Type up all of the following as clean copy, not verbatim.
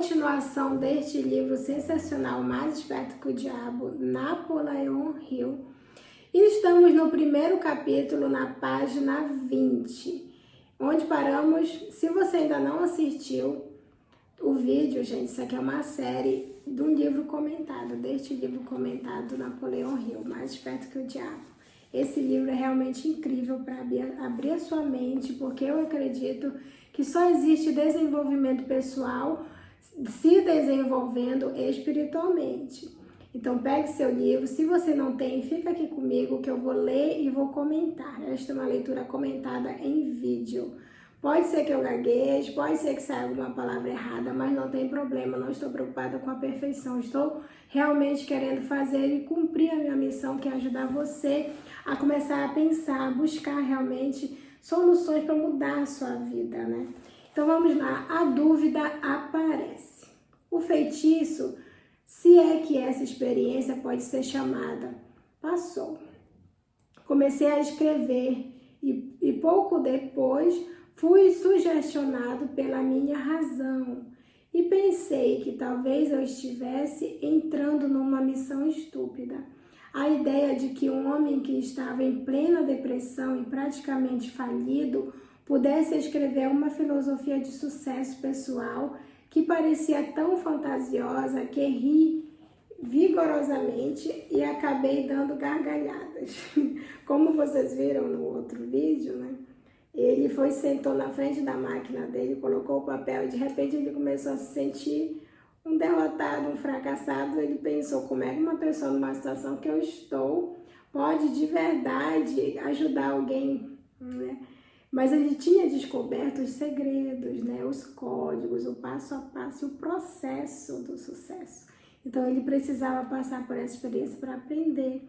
continuação deste livro sensacional, Mais Esperto que o Diabo, Napoleon Hill. E estamos no primeiro capítulo, na página 20, onde paramos. Se você ainda não assistiu o vídeo, gente, isso aqui é uma série de um livro comentado, deste livro comentado, Napoleon Hill, Mais Esperto que o Diabo. Esse livro é realmente incrível para abrir a sua mente, porque eu acredito que só existe desenvolvimento pessoal se desenvolvendo espiritualmente. Então pegue seu livro, se você não tem, fica aqui comigo que eu vou ler e vou comentar. Esta é uma leitura comentada em vídeo. Pode ser que eu gagueje, pode ser que saia alguma palavra errada, mas não tem problema, não estou preocupada com a perfeição. Estou realmente querendo fazer e cumprir a minha missão, que é ajudar você a começar a pensar, a buscar realmente soluções para mudar a sua vida, né? Então vamos lá, a dúvida aparece. O feitiço, se é que essa experiência pode ser chamada, passou. Comecei a escrever e pouco depois fui sugestionado pela minha razão e pensei que talvez eu estivesse entrando numa missão estúpida. A ideia de que um homem que estava em plena depressão e praticamente falido pudesse escrever uma filosofia de sucesso pessoal que parecia tão fantasiosa que ri vigorosamente e acabei dando gargalhadas. Como vocês viram no outro vídeo, né? Ele sentou na frente da máquina dele, colocou o papel e de repente ele começou a se sentir um derrotado, um fracassado. Ele pensou, como é que uma pessoa numa situação que eu estou pode de verdade ajudar alguém, né? Mas ele tinha descoberto os segredos, né? Os códigos, o passo a passo, o processo do sucesso. Então ele precisava passar por essa experiência para aprender.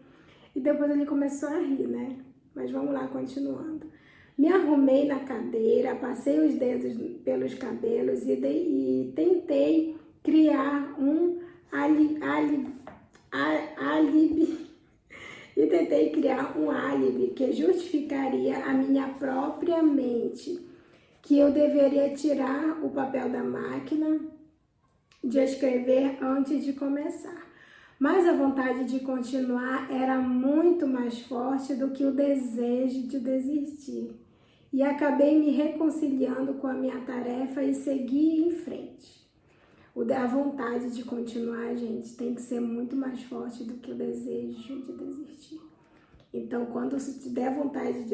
E depois ele começou a rir, né? Mas vamos lá, continuando. Me arrumei na cadeira, passei os dedos pelos cabelos e tentei criar um álibi que justificaria a minha própria mente, que eu deveria tirar o papel da máquina de escrever antes de começar. Mas a vontade de continuar era muito mais forte do que o desejo de desistir. E acabei me reconciliando com a minha tarefa e segui em frente. A vontade de continuar, gente, tem que ser muito mais forte do que o desejo de desistir. Então, quando se te der vontade o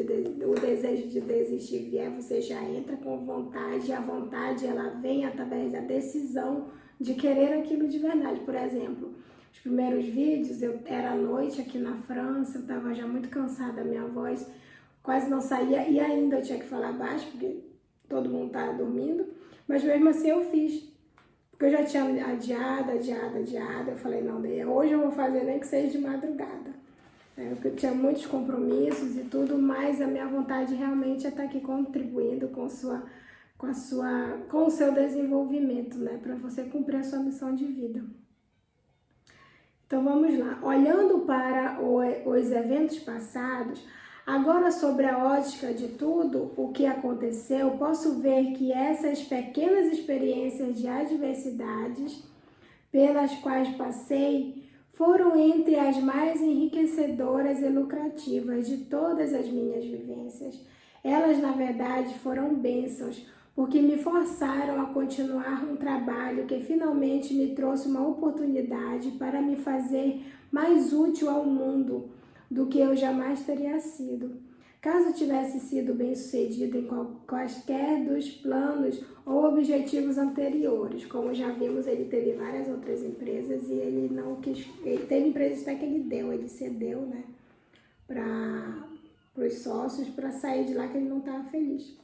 desejo de desistir vier, você já entra com vontade. E a vontade, ela vem através da decisão de querer aquilo de verdade. Por exemplo, os primeiros vídeos, era à noite aqui na França, eu estava já muito cansada, minha voz quase não saía e ainda eu tinha que falar baixo, porque todo mundo estava dormindo, mas mesmo assim eu fiz, porque eu já tinha adiado, eu falei, não, hoje eu vou fazer nem que seja de madrugada, porque eu tinha muitos compromissos e tudo, mas a minha vontade realmente é estar aqui contribuindo com o seu desenvolvimento, né, para você cumprir a sua missão de vida. Então vamos lá, olhando para os eventos passados, agora sobre a ótica de tudo o que aconteceu, posso ver que essas pequenas experiências de adversidades pelas quais passei foram entre as mais enriquecedoras e lucrativas de todas as minhas vivências. Elas, na verdade, foram bênçãos, porque me forçaram a continuar um trabalho que finalmente me trouxe uma oportunidade para me fazer mais útil ao mundo do que eu jamais teria sido. Caso tivesse sido bem-sucedido em quaisquer dos planos ou objetivos anteriores, como já vimos, ele teve várias outras empresas e ele não quis, ele teve empresas até que ele cedeu, né, para os sócios para sair de lá que ele não estava feliz.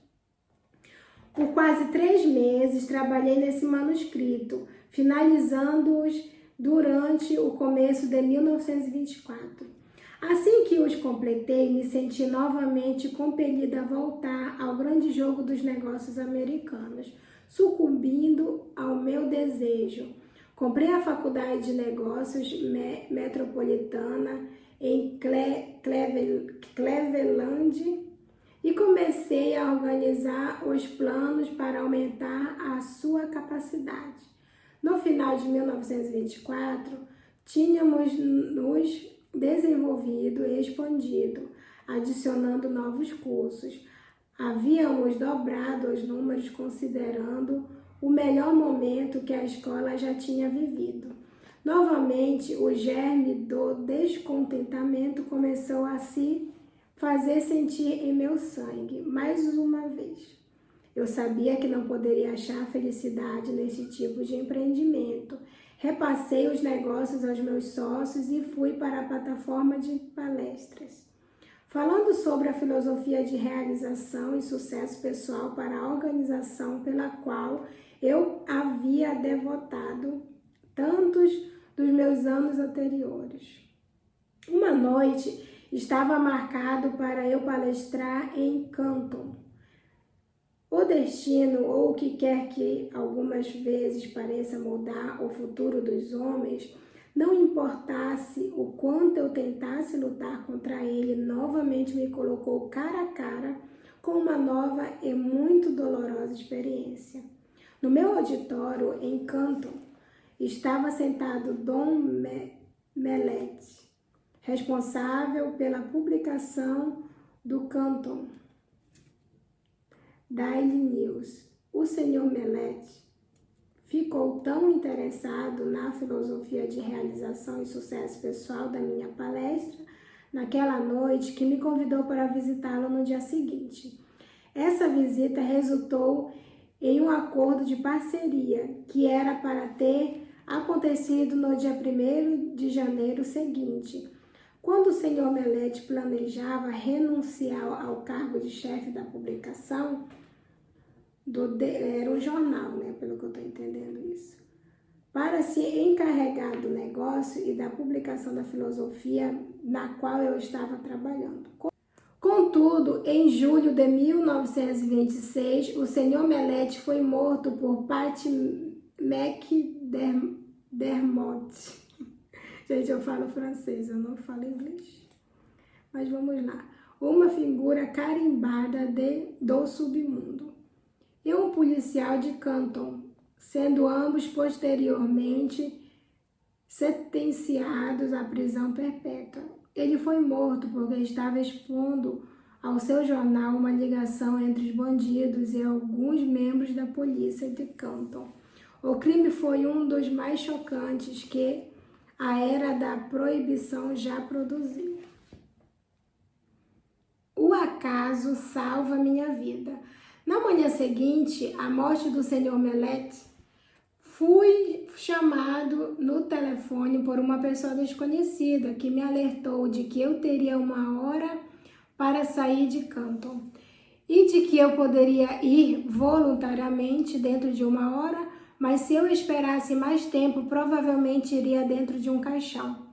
Por quase 3 meses trabalhei nesse manuscrito, finalizando-os durante o começo de 1924. Assim que os completei, me senti novamente compelida a voltar ao grande jogo dos negócios americanos, sucumbindo ao meu desejo. Comprei a Faculdade de Negócios Metropolitana em Cleveland e comecei a organizar os planos para aumentar a sua capacidade. No final de 1924, tínhamos nos desenvolvido e expandido, adicionando novos cursos. Havíamos dobrado os números considerando o melhor momento que a escola já tinha vivido. Novamente, o germe do descontentamento começou a se fazer sentir em meu sangue, mais uma vez. Eu sabia que não poderia achar felicidade nesse tipo de empreendimento. Repassei os negócios aos meus sócios e fui para a plataforma de palestras, falando sobre a filosofia de realização e sucesso pessoal para a organização pela qual eu havia devotado tantos dos meus anos anteriores. Uma noite estava marcado para eu palestrar em Canton. O destino, ou o que quer que algumas vezes pareça mudar o futuro dos homens, não importasse o quanto eu tentasse lutar contra ele, novamente me colocou cara a cara com uma nova e muito dolorosa experiência. No meu auditório em Canton, estava sentado Dom Mellet, responsável pela publicação do Canton Daily News. O Sr. Mellet ficou tão interessado na filosofia de realização e sucesso pessoal da minha palestra naquela noite que me convidou para visitá-lo no dia seguinte. Essa visita resultou em um acordo de parceria que era para ter acontecido no dia 1º de janeiro seguinte, quando o Sr. Mellet planejava renunciar ao cargo de chefe da publicação, era um jornal, né, pelo que eu estou entendendo isso, para se encarregar do negócio e da publicação da filosofia na qual eu estava trabalhando. Contudo, em julho de 1926, o Sr. Mellet foi morto por Pat McDermott. Gente, eu falo francês, eu não falo inglês. Mas vamos lá. Uma figura carimbada do submundo. E um policial de Canton, sendo ambos posteriormente sentenciados à prisão perpétua. Ele foi morto porque estava expondo ao seu jornal uma ligação entre os bandidos e alguns membros da polícia de Canton. O crime foi um dos mais chocantes que a era da proibição já produziu. O acaso salva minha vida. Na manhã seguinte, à morte do Sr. Mellet, fui chamado no telefone por uma pessoa desconhecida que me alertou de que eu teria 1 hora para sair de Canton e de que eu poderia ir voluntariamente dentro de 1 hora, mas se eu esperasse mais tempo, provavelmente iria dentro de um caixão.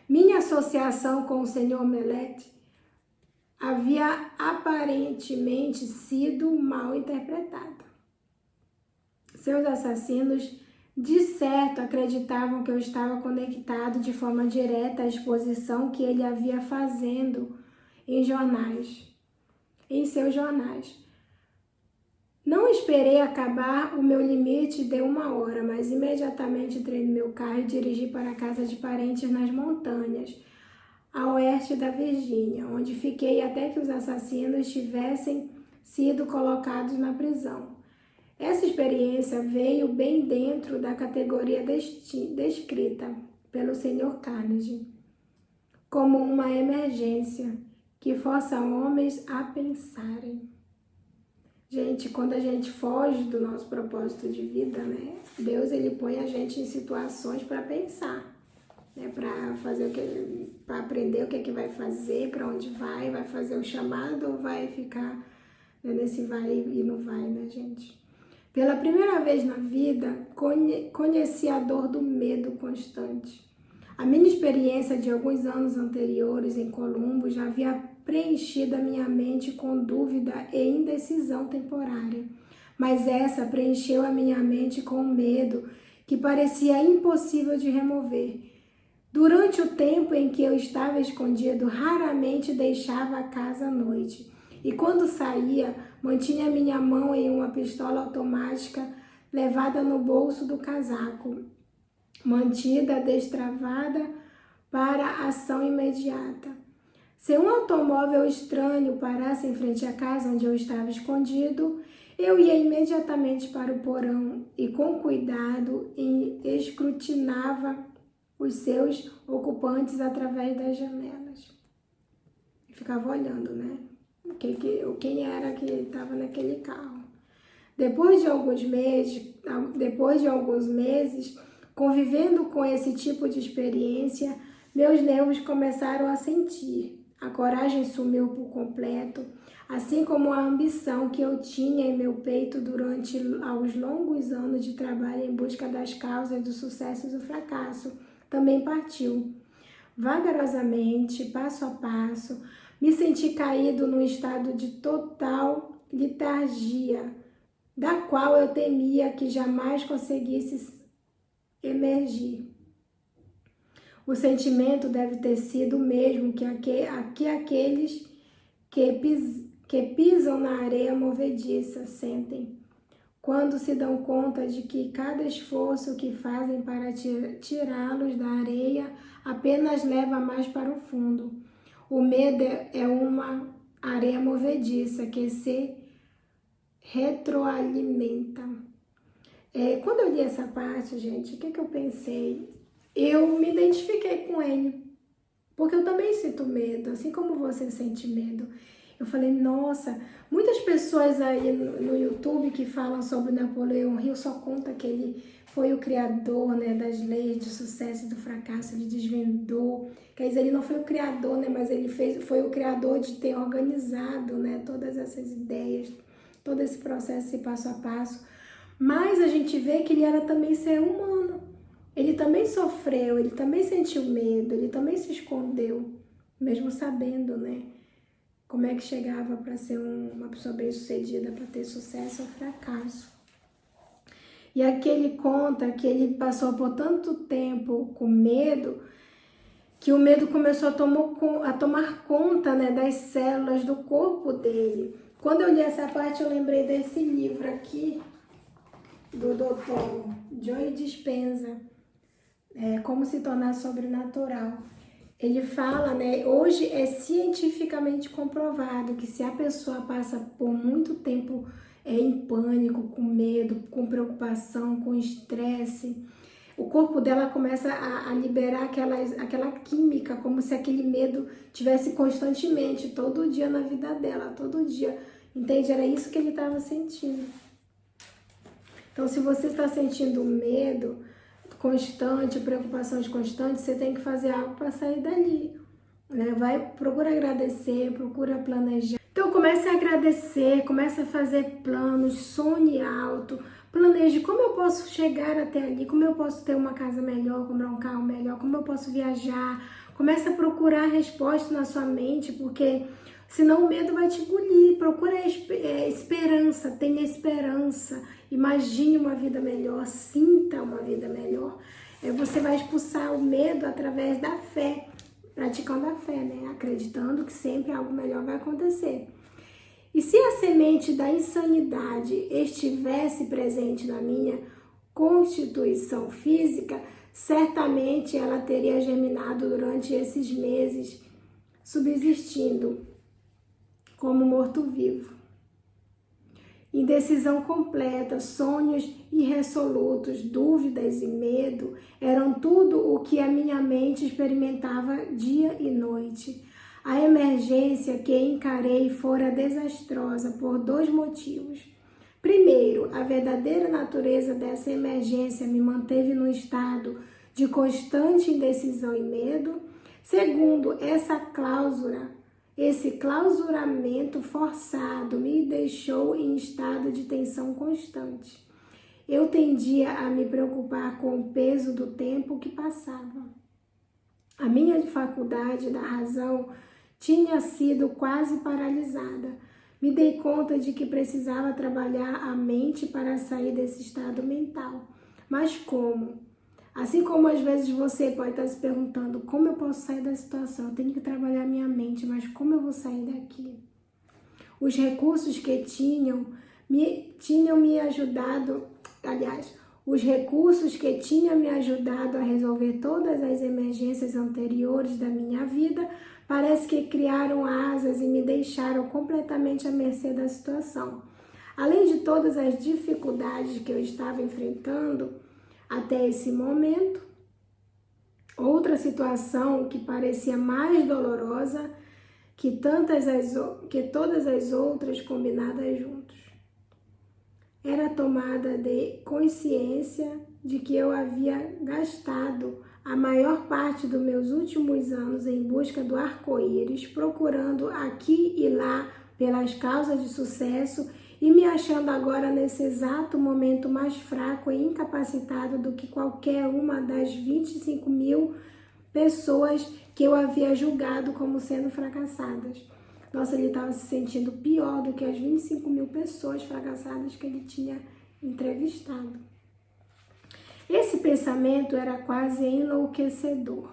Minha associação com o Sr. Mellet havia aparentemente sido mal interpretada. Seus assassinos, de certo, acreditavam que eu estava conectado de forma direta à exposição que ele havia fazendo em seus jornais. Não esperei acabar o meu limite de 1 hora, mas imediatamente entrei no meu carro e dirigi para a casa de parentes nas montanhas, a oeste da Virgínia, onde fiquei até que os assassinos tivessem sido colocados na prisão. Essa experiência veio bem dentro da categoria descrita pelo Sr. Carnegie como uma emergência que força homens a pensarem. Gente, quando a gente foge do nosso propósito de vida, né? Deus, ele põe a gente em situações para pensar, né? Para aprender o que é que vai fazer, para onde vai fazer o chamado ou vai ficar, né, nesse vai e não vai, né, gente? Pela primeira vez na vida, conheci a dor do medo constante. A minha experiência de alguns anos anteriores em Colombo já havia preenchido a minha mente com dúvida e indecisão temporária. Mas essa preencheu a minha mente com medo que parecia impossível de remover. Durante o tempo em que eu estava escondido, raramente deixava a casa à noite. E quando saía, mantinha minha mão em uma pistola automática levada no bolso do casaco, mantida destravada para ação imediata. Se um automóvel estranho parasse em frente à casa onde eu estava escondido, eu ia imediatamente para o porão e, com cuidado, escrutinava os seus ocupantes através das janelas. E ficava olhando, né? Quem era que estava naquele carro. Depois de alguns meses, convivendo com esse tipo de experiência, meus nervos começaram a sentir. A coragem sumiu por completo, assim como a ambição que eu tinha em meu peito durante os longos anos de trabalho em busca das causas do sucesso e do fracasso também partiu. Vagarosamente, passo a passo, me senti caído num estado de total letargia, da qual eu temia que jamais conseguisse emergir. O sentimento deve ter sido o mesmo que aqueles que pisam na areia movediça sentem, quando se dão conta de que cada esforço que fazem para tirá-los da areia apenas leva mais para o fundo. O medo é uma areia movediça que se retroalimenta. Quando eu li essa parte, gente, o que eu pensei? Eu me identifiquei com ele, porque eu também sinto medo, assim como você sente medo. Eu falei, nossa, muitas pessoas aí no YouTube que falam sobre Napoleão Hill só conta que ele foi o criador, né, das leis de sucesso e do fracasso, ele desvendou. Quer dizer, ele não foi o criador, né, mas ele foi o criador de ter organizado, né, todas essas ideias, todo esse processo, esse passo a passo. Mas a gente vê que ele era também ser humano. Ele também sofreu, ele também sentiu medo, ele também se escondeu, mesmo sabendo, né, como é que chegava para ser uma pessoa bem-sucedida, para ter sucesso ou fracasso. E aqui ele conta que ele passou por tanto tempo com medo, que o medo começou a tomar conta, né, das células do corpo dele. Quando eu li essa parte, eu lembrei desse livro aqui, do Dr. Joe Dispenza, Como se tornar sobrenatural. Ele fala, né, hoje é cientificamente comprovado que se a pessoa passa por muito tempo em pânico, com medo, com preocupação, com estresse, o corpo dela começa a liberar aquela química, como se aquele medo tivesse constantemente, todo dia na vida dela, todo dia. Entende? Era isso que ele estava sentindo. Então, se você está sentindo medo constante, preocupações constantes, você tem que fazer algo para sair dali, né? Procura agradecer, procura planejar. Então, comece a agradecer, comece a fazer planos, sonhe alto, planeje como eu posso chegar até ali, como eu posso ter uma casa melhor, comprar um carro melhor, como eu posso viajar. Comece a procurar resposta na sua mente, porque senão o medo vai te engolir. Procura esperança, tenha esperança. Imagine uma vida melhor, sinta uma vida melhor. Você vai expulsar o medo através da fé, praticando a fé, né? Acreditando que sempre algo melhor vai acontecer. E se a semente da insanidade estivesse presente na minha constituição física, certamente ela teria germinado durante esses meses, subsistindo como morto-vivo. Indecisão completa, sonhos irresolutos, dúvidas e medo eram tudo o que a minha mente experimentava dia e noite. A emergência que encarei fora desastrosa por 2 motivos. Primeiro, a verdadeira natureza dessa emergência me manteve num estado de constante indecisão e medo. Segundo, esse clausuramento forçado me deixou em estado de tensão constante. Eu tendia a me preocupar com o peso do tempo que passava. A minha faculdade da razão tinha sido quase paralisada. Me dei conta de que precisava trabalhar a mente para sair desse estado mental. Mas como? Assim como às vezes você pode estar se perguntando, como eu posso sair da situação? Eu tenho que trabalhar minha mente, mas como eu vou sair daqui? Os recursos que tinham me ajudado os recursos que tinham me ajudado a resolver todas as emergências anteriores da minha vida, parece que criaram asas e me deixaram completamente à mercê da situação. Além de todas as dificuldades que eu estava enfrentando até esse momento, outra situação que parecia mais dolorosa que todas as outras combinadas juntos era a tomada de consciência de que eu havia gastado a maior parte dos meus últimos anos em busca do arco-íris, procurando aqui e lá pelas causas de sucesso e me achando agora nesse exato momento mais fraco e incapacitado do que qualquer uma das 25 mil pessoas que eu havia julgado como sendo fracassadas. Nossa, ele estava se sentindo pior do que as 25 mil pessoas fracassadas que ele tinha entrevistado. Esse pensamento era quase enlouquecedor.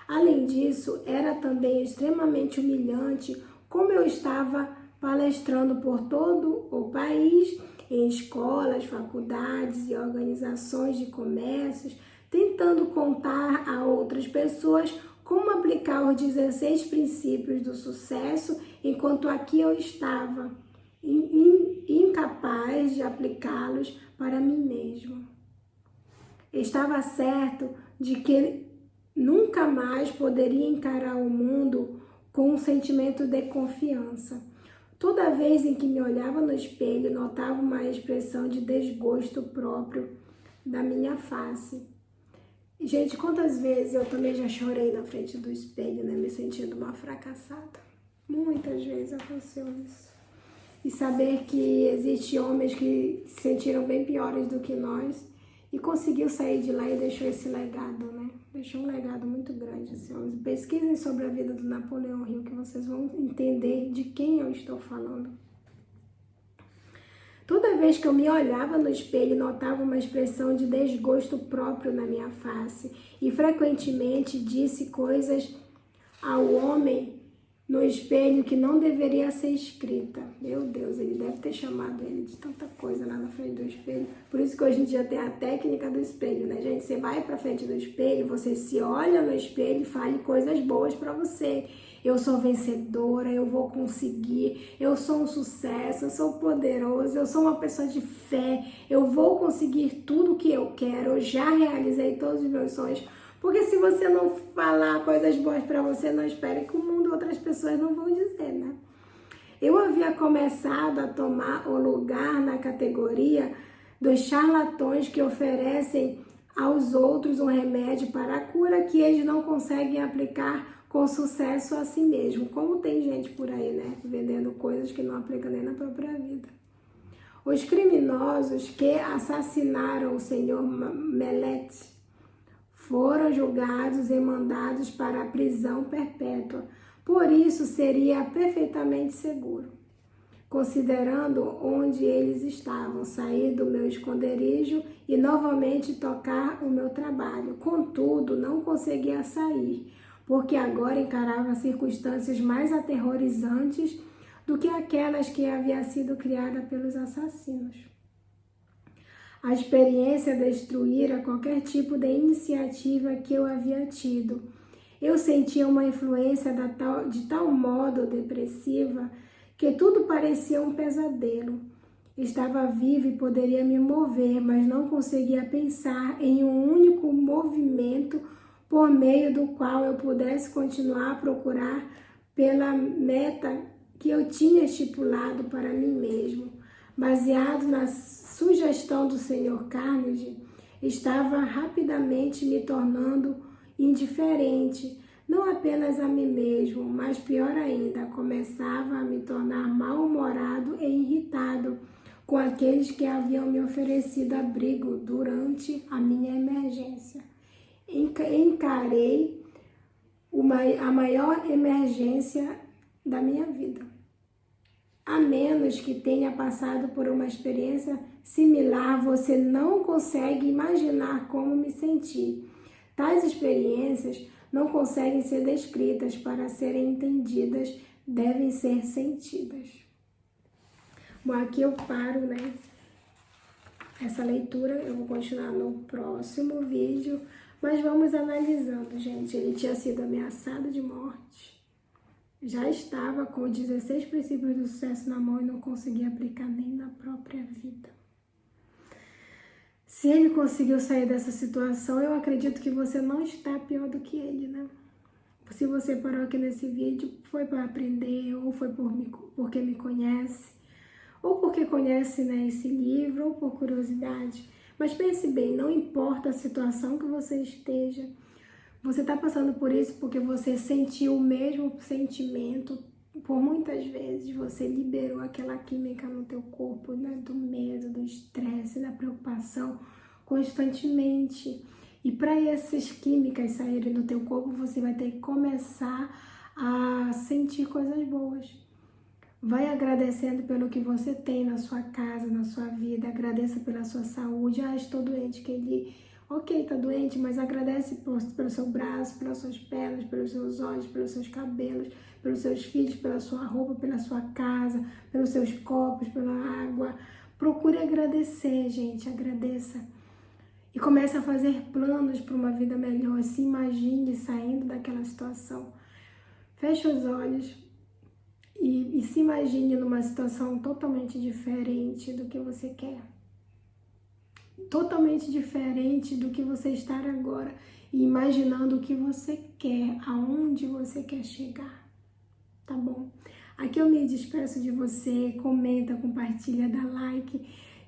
Além disso, era também extremamente humilhante como eu estava palestrando por todo o país, em escolas, faculdades e organizações de comércios, tentando contar a outras pessoas como aplicar os 16 princípios do sucesso, enquanto aqui eu estava incapaz de aplicá-los para mim mesmo. Estava certo de que nunca mais poderia encarar o mundo com um sentimento de confiança. Toda vez em que me olhava no espelho, notava uma expressão de desgosto próprio da minha face. Gente, quantas vezes eu também já chorei na frente do espelho, né? Me sentindo uma fracassada. Muitas vezes aconteceu isso. E saber que existem homens que se sentiram bem piores do que nós e conseguiu sair de lá e deixou esse legado, né? Deixou um legado muito grande esse homem. Pesquisem sobre a vida do Napoleão Hill que vocês vão entender de quem eu estou falando. Toda vez que eu me olhava no espelho, notava uma expressão de desgosto próprio na minha face e frequentemente disse coisas ao homem no espelho que não deveria ser escrita. Meu Deus, ele deve ter chamado ele de tanta coisa lá na frente do espelho. Por isso que hoje em dia tem a técnica do espelho, né, gente? Você vai pra frente do espelho, você se olha no espelho e fale coisas boas pra você. Eu sou vencedora, eu vou conseguir, eu sou um sucesso, eu sou poderoso, eu sou uma pessoa de fé, eu vou conseguir tudo o que eu quero, eu já realizei todos os meus sonhos. Porque se você não falar coisas boas pra você, não espere que o mundo, outras pessoas não vão dizer, né? Eu havia começado a tomar o lugar na categoria dos charlatões que oferecem aos outros um remédio para a cura que eles não conseguem aplicar com sucesso a si mesmo. Como tem gente por aí, né? Vendendo coisas que não aplica nem na própria vida. Os criminosos que assassinaram o senhor Melete foram julgados e mandados para a prisão perpétua. Por isso, seria perfeitamente seguro, considerando onde eles estavam, sair do meu esconderijo e novamente tocar o meu trabalho. Contudo, não conseguia sair, porque agora encarava circunstâncias mais aterrorizantes do que aquelas que havia sido criada pelos assassinos. A experiência destruíra qualquer tipo de iniciativa que eu havia tido. Eu sentia uma influência de tal modo depressiva que tudo parecia um pesadelo. Estava viva e poderia me mover, mas não conseguia pensar em um único movimento por meio do qual eu pudesse continuar a procurar pela meta que eu tinha estipulado para mim mesmo. Baseado na sugestão do Sr. Carnegie, estava rapidamente me tornando indiferente, não apenas a mim mesmo, mas pior ainda, começava a me tornar mal-humorado e irritado com aqueles que haviam me oferecido abrigo durante a minha emergência. Encarei a maior emergência da minha vida. A menos que tenha passado por uma experiência similar, você não consegue imaginar como me senti. Tais experiências não conseguem ser descritas para serem entendidas, devem ser sentidas. Bom, aqui eu paro, né? essa leitura. Eu vou continuar no próximo vídeo, mas vamos analisando, gente. Ele tinha sido ameaçado de morte, já estava com 16 princípios do sucesso na mão e não conseguia aplicar nem na própria vida. Se ele conseguiu sair dessa situação, eu acredito que você não está pior do que ele, né? Se você parou aqui nesse vídeo, foi para aprender, ou foi porque me conhece, ou porque conhece, né, esse livro, ou por curiosidade. Mas pense bem, não importa a situação que você esteja, você está passando por isso porque você sentiu o mesmo sentimento por muitas vezes. Você liberou aquela química no teu corpo, né, do medo, do estresse, da preocupação constantemente. E para essas químicas saírem do teu corpo, você vai ter que começar a sentir coisas boas. Vai agradecendo pelo que você tem na sua casa, na sua vida. Agradeça pela sua saúde. Ah, estou doente, Kelly. Ok, tá doente, mas agradece pelo seu braço, pelas suas pernas, pelos seus olhos, pelos seus cabelos, pelos seus filhos, pela sua roupa, pela sua casa, pelos seus copos, pela água. Procure agradecer, gente. Agradeça. E comece a fazer planos para uma vida melhor. Se imagine saindo daquela situação. Feche os olhos e se imagine numa situação totalmente diferente do que você quer. Totalmente diferente do que você está agora. E imaginando o que você quer, aonde você quer chegar. Tá bom? Aqui eu me despeço de você. Comenta, compartilha, dá like.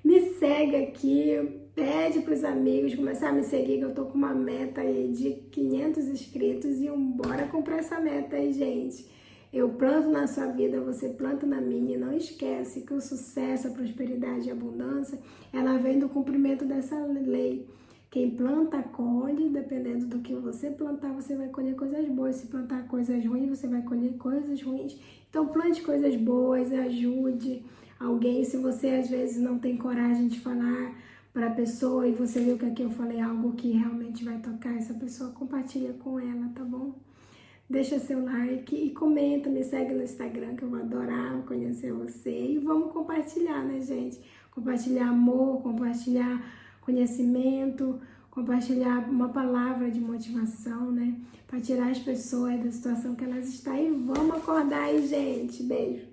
Me segue aqui. Pede para os amigos começar a me seguir, que eu tô com uma meta aí de 500 inscritos e bora comprar essa meta aí, gente. Eu planto na sua vida, você planta na minha. E não esquece que o sucesso, a prosperidade e a abundância, ela vem do cumprimento dessa lei. Quem planta, colhe. Dependendo do que você plantar, você vai colher coisas boas. Se plantar coisas ruins, você vai colher coisas ruins. Então plante coisas boas, ajude alguém. Se você às vezes não tem coragem de falar para a pessoa e você viu que aqui eu falei algo que realmente vai tocar essa pessoa, compartilha com ela, tá bom? Deixa seu like e comenta, me segue no Instagram, que eu vou adorar conhecer você. E vamos compartilhar, né, gente? Compartilhar amor, compartilhar conhecimento, compartilhar uma palavra de motivação, né? Para tirar as pessoas da situação que elas estão. E vamos acordar aí, gente. Beijo!